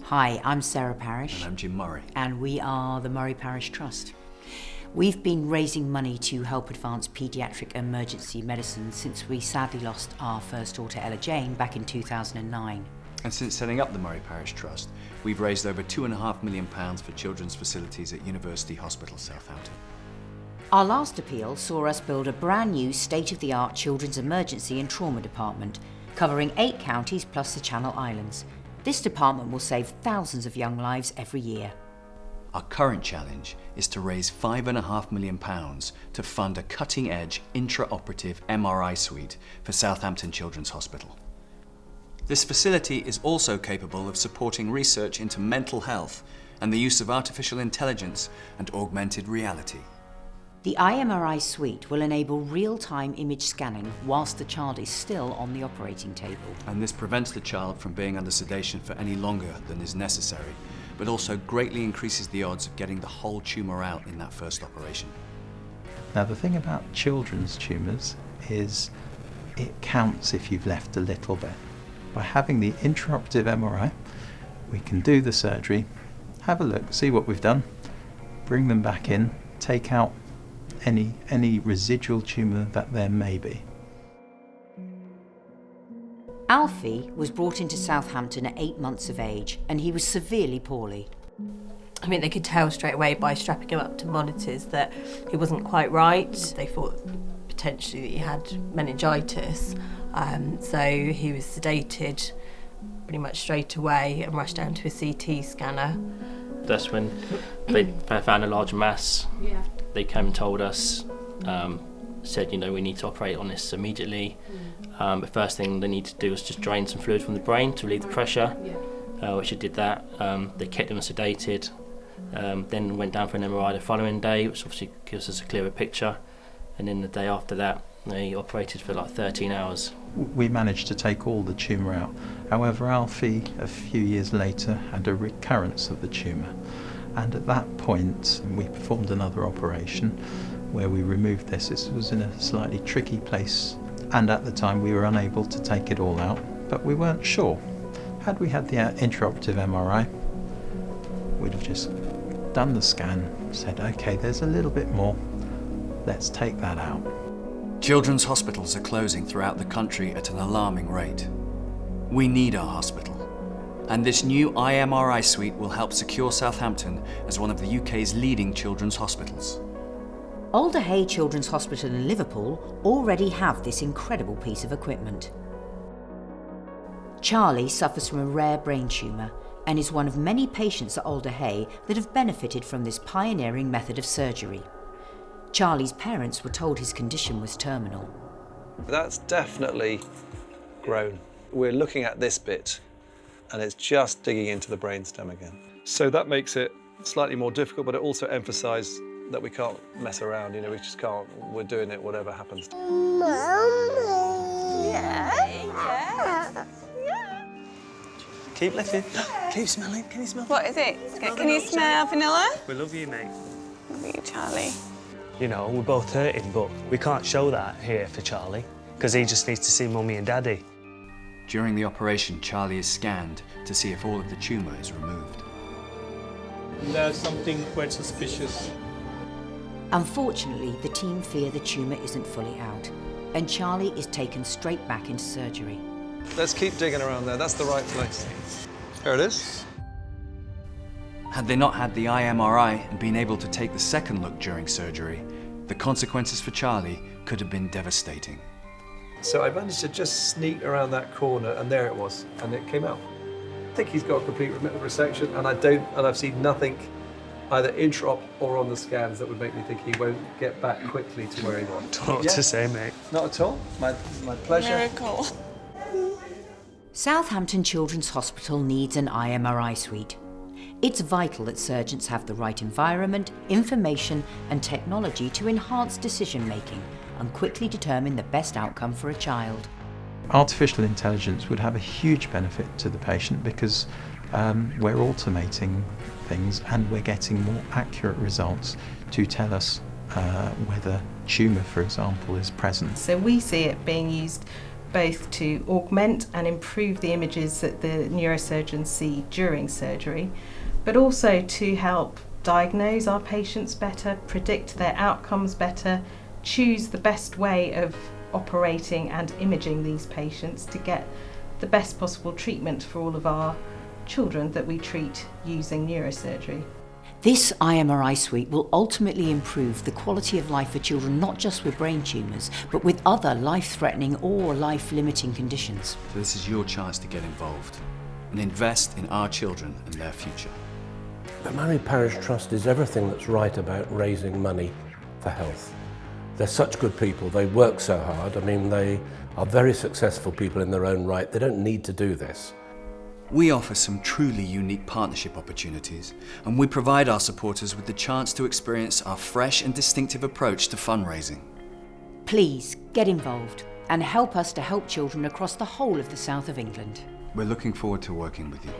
Hi, I'm Sarah Parish. And I'm Jim Murray. And we are the Murray Parish Trust. We've been raising money to help advance paediatric emergency medicine since we sadly lost our first daughter Ella Jane back in 2009. And since setting up the Murray Parish Trust, we've raised over £2.5 million for children's facilities at University Hospital, Southampton. Our last appeal saw us build a brand new state-of-the-art children's emergency and trauma department, covering 8 counties plus the Channel Islands. This department will save thousands of young lives every year. Our current challenge is to raise £5.5 million to fund a cutting-edge intraoperative MRI suite for Southampton Children's Hospital. This facility is also capable of supporting research into mental health and the use of artificial intelligence and augmented reality. The iMRI suite will enable real-time image scanning whilst the child is still on the operating table. And this prevents the child from being under sedation for any longer than is necessary, but also greatly increases the odds of getting the whole tumour out in that first operation. Now the thing about children's tumours is it counts if you've left a little bit. By having the intraoperative MRI, we can do the surgery, have a look, see what we've done, bring them back in, take out any residual tumour that there may be. Alfie was brought into Southampton at 8 months of age and he was severely poorly. I mean, they could tell straight away by strapping him up to monitors that he wasn't quite right. They thought potentially that he had meningitis. So he was sedated pretty much straight away and rushed down to a CT scanner. That's when they found a large mass. Yeah. They came and told us, said, we need to operate on this immediately. The first thing they need to do was just drain some fluid from the brain to relieve the pressure, which they did that. They kept him sedated, then went down for an MRI the following day, which obviously gives us a clearer picture. And then the day after that, they operated for like 13 hours. We managed to take all the tumour out. However, Alfie, a few years later, had a recurrence of the tumour. And at that point, we performed another operation where we removed this. This was in a slightly tricky place. And at the time, we were unable to take it all out, but we weren't sure. Had we had the intraoperative MRI, we'd have just done the scan, said, okay, there's a little bit more, let's take that out. Children's hospitals are closing throughout the country at an alarming rate. We need our hospital. And this new iMRI suite will help secure Southampton as one of the UK's leading children's hospitals. Alder Hey Children's Hospital in Liverpool already have this incredible piece of equipment. Charlie suffers from a rare brain tumour and is one of many patients at Alder Hey that have benefited from this pioneering method of surgery. Charlie's parents were told his condition was terminal. That's definitely grown. We're looking at this bit and it's just digging into the brainstem again. So that makes it slightly more difficult, but it also emphasised that we can't mess around, we just can't, we're doing it whatever happens. Keep lifting, keep smelling, can you smell? What is it? Can you smell vanilla? We love you, mate. Love you, Charlie. We're both hurting, but we can't show that here for Charlie, because he just needs to see Mummy and Daddy. During the operation, Charlie is scanned to see if all of the tumour is removed. There's something quite suspicious. Unfortunately, the team fear the tumour isn't fully out, and Charlie is taken straight back into surgery. Let's keep digging around there, that's the right place. Here it is. Had they not had the iMRI and been able to take the second look during surgery, the consequences for Charlie could have been devastating. So I managed to just sneak around that corner and there it was, and it came out. I think he's got a complete resection and I've seen nothing either intra-op or on the scans that would make me think he won't get back quickly to where he wants. Don't know what to say, mate. Not at all, my pleasure. Miracle. Southampton Children's Hospital needs an iMRI suite. It's vital that surgeons have the right environment, information and technology to enhance decision-making and quickly determine the best outcome for a child. Artificial intelligence would have a huge benefit to the patient because we're automating things and we're getting more accurate results to tell us whether tumour, for example, is present. So we see it being used both to augment and improve the images that the neurosurgeons see during surgery, but also to help diagnose our patients better, predict their outcomes better, choose the best way of operating and imaging these patients to get the best possible treatment for all of our children that we treat using neurosurgery. This iMRI suite will ultimately improve the quality of life for children not just with brain tumours, but with other life-threatening or life-limiting conditions. So this is your chance to get involved and invest in our children and their future. The Murray Parish Trust is everything that's right about raising money for health. They're such good people, they work so hard. I mean, they are very successful people in their own right. They don't need to do this. We offer some truly unique partnership opportunities, and we provide our supporters with the chance to experience our fresh and distinctive approach to fundraising. Please get involved and help us to help children across the whole of the south of England. We're looking forward to working with you.